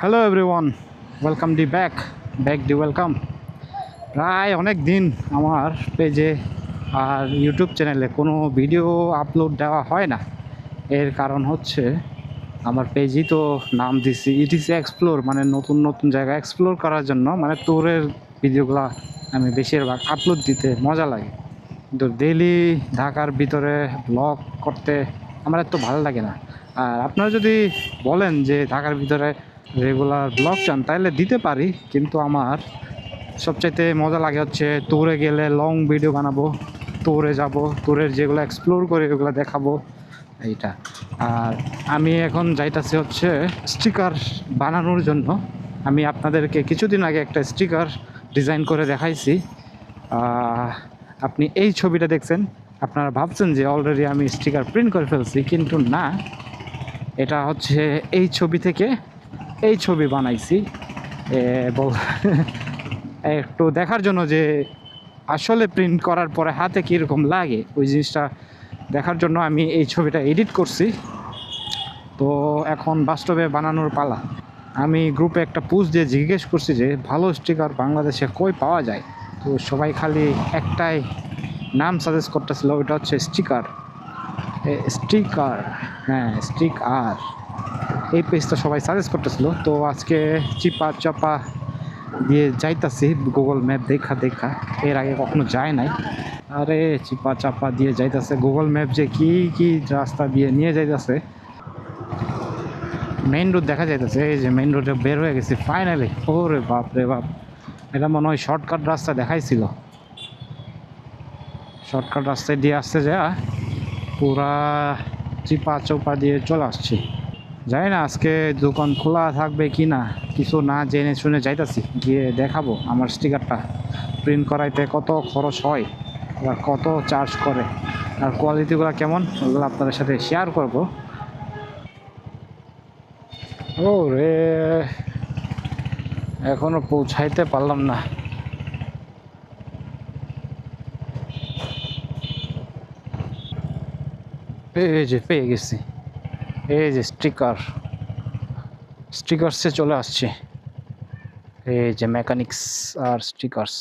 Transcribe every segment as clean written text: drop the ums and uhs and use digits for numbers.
Hello everyone, welcome welcome. প্রায় অনেক দিন আমার পেজে আর ইউটিউব চ্যানেলে কোনো ভিডিও আপলোড দেওয়া হয় না। এর কারণ হচ্ছে আমার পেজই তো নাম দিছি ইটিসি এক্সপ্লোর, মানে নতুন নতুন জায়গা এক্সপ্লোর করার জন্য, মানে ট্যুরের ভিডিওগুলো আমি বেশিরভাগ আপলোড দিতে মজা লাগে। কিন্তু ডেইলি ঢাকার ভিতরে ব্লগ করতে আমার এত ভালো লাগে না। আর আপনারা যদি বলেন যে ঢাকার ভিতরে রেগুলার ব্লগ চান তাহলে দিতে পারি, কিন্তু আমার সবচাইতে মজা লাগে হচ্ছে ট্যুরে গেলে লং ভিডিও বানাবো, ট্যুরে যাব, ট্যুরের যেগুলো এক্সপ্লোর করে ওগুলো দেখাবো, এইটা। আর আমি এখন যাইতাছি হচ্ছে স্টিকার বানানোর জন্য। আমি আপনাদেরকে কিছুদিন আগে একটা স্টিকার ডিজাইন করে দেখাইছি। আপনি এই ছবিটা দেখছেন, আপনারা ভাবছেন যে অলরেডি আমি স্টিকার প্রিন্ট করে ফেলছি, কিন্তু না, এটা হচ্ছে এই ছবি থেকে এই ছবি বানাইছি এবং একটু দেখার জন্য যে আসলে প্রিন্ট করার পরে হাতে কীরকম লাগে ওই জিনিসটা দেখার জন্য আমি এই ছবিটা এডিট করছি। তো এখন বাস্তবে বানানোর পালা। আমি গ্রুপে একটা পোস্ট দিয়ে জিজ্ঞেস করছি যে ভালো স্টিকার বাংলাদেশে কই পাওয়া যায়। তো সবাই খালি একটাই নাম সাজেস্ট করতেছিল, ওইটা হচ্ছে স্টিকার। স্টিকার, হ্যাঁ স্টিকার, এই পেজটা সবাই সাজেস্ট করতেছিল। তো আজকে চিপা চাপা দিয়ে যাইতাছি গুগল ম্যাপ দেখা দেখা, এর আগে কখনো যায় নাই। আরে চিপা চাপা দিয়ে যাইতাছে, গুগল ম্যাপ যে কি কি রাস্তা দিয়ে নিয়ে যাইতাছে। মেইন রোড দেখা যাইতেছে, এই যে মেইন রোডে বের হয়ে গেছি ফাইনালি। ওরে বাপ রে বাপ, এটা মনে হয় শর্টকাট রাস্তা দেখাইছিল। শর্টকাট রাস্তায় দিয়ে আসতে যা পুরা চিপা চৌপা দিয়ে চলে আসছি। জানি না আজকে দোকান খোলা থাকবে কি না, কিছু না জেনে শুনে যাইতাছি, গিয়ে দেখাবো আমার স্টিকারটা প্রিন্ট করাইতে কত খরচ হয় আর কত চার্জ করে আর কোয়ালিটিগুলো কেমন, ওগুলো আপনাদের সাথে শেয়ার করব। ও রে, এখনো পৌঁছাইতে পারলাম না। এই যে পেয়ে গেছি, এই যে স্টিকার্সে চলে আসছে, এই যে মেকানিক্স আর স্টিকার্স।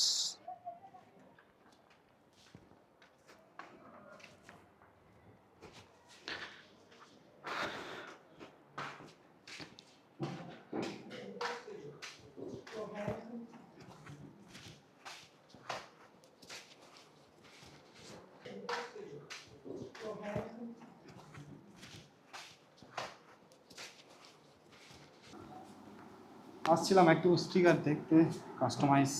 আসছিলাম একটু স্টিকার দেখতে, কাস্টমাইজ।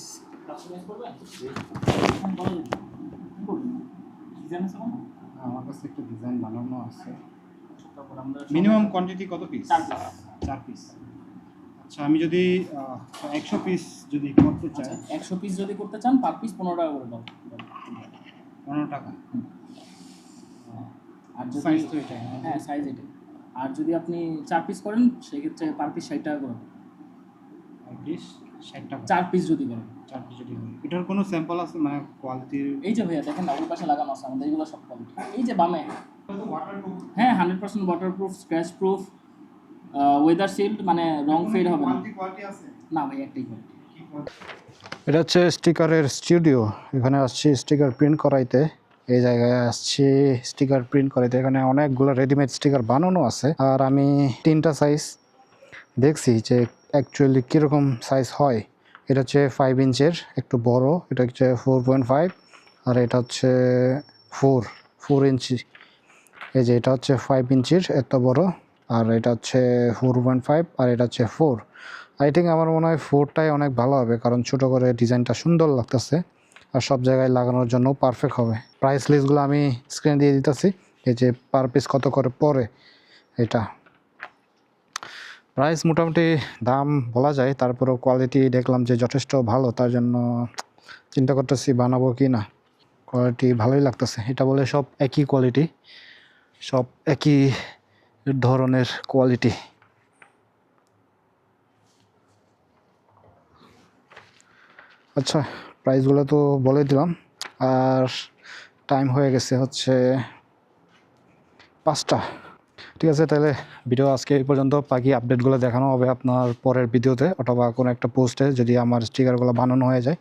আমার কাছে একটু ডিজাইন বানানো আছে। মিনিমাম কোয়ান্টিটি কত পিস? 4 পিস। আচ্ছা, আমি যদি 100 পিস যদি করতে চাই, 100 পিস যদি করতে চান পার পিস 15 টাকা করে দাও। 15 টাকা। আর যদি সাইজ তো এটাই? হ্যাঁ সাইজ এটাই। আর যদি আপনি 4 পিস করেন সেক্ষেত্রে পার পিস 60 টাকা করে। পার পিস 60 টাকা। 4 পিস যদি করেন। 4 পিস যদি হয়, এটার কোনো স্যাম্পল আছে মানে কোয়ালিটির? এই যে ভাইয়া দেখেন না, ওই পাশে লাগানো আছে আমাদের এগুলো সব কোয়ালিটি। এই যে বামে, ওয়াটারপ্রুফ? হ্যাঁ 100% waterproof, scratch proof, weather shield, মানে রং ফেড হবে না। কোয়ালিটি আছে না ভাই একটাই কোয়ালিটি। এটা হচ্ছে স্টিকারের স্টুডিও। এখানে আসছি স্টিকার প্রিন্ট করাইতে। এই জায়গায় আসছি স্টিকার প্রিন্ট করাইতে। এখানে অনেকগুলো রেডিমেড স্টিকার বানানো আছে। আর আমি 3টা সাইজ দেখছি যে অ্যাকচুয়ালি কীরকম সাইজ হয়। এটা হচ্ছে 5 ইঞ্চের একটু বড়, এটা হচ্ছে 4.5, আর এটা হচ্ছে 4 ইঞ্চি। এই যে এটা হচ্ছে 5 ইঞ্চির এত বড়, আর এটা হচ্ছে 4.5, আর এটা হচ্ছে 4। আই থিঙ্ক আমার মনে হয় 4টাই অনেক ভালো হবে, কারণ ছোটো করে ডিজাইনটা সুন্দর লাগতেছে আর সব জায়গায় লাগানোর জন্য পারফেক্ট হবে। প্রাইস লিস্টগুলো আমি স্ক্রিনে দিয়ে দিতেছি। এই যে পার পিস কত করে পড়ে, এটা প্রাইস মোটামুটি দাম বলা যায়, তারপরেও কোয়ালিটি দেখলাম যে যথেষ্ট ভালো, তার জন্য চিন্তা করতেছি বানাবো কি না। কোয়ালিটি ভালোই লাগতেছে, এটা বলে সব একই কোয়ালিটি, সব একই ধরনের কোয়ালিটি। আচ্ছা, প্রাইসগুলো তো বলে দিলাম। আর টাইম হয়ে গেছে হচ্ছে 5টা। ঠিক আছে, তাহলে ভিডিও আজকে এই পর্যন্ত। বাকি আপডেটগুলো দেখানো হবে আপনার পরের ভিডিওতে অথবা কোনো একটা পোস্টে, যদি আমার স্টিকারগুলো বানানো হয়ে যায়।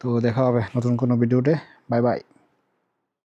তো দেখা হবে নতুন কোনো ভিডিওতে। Bye bye.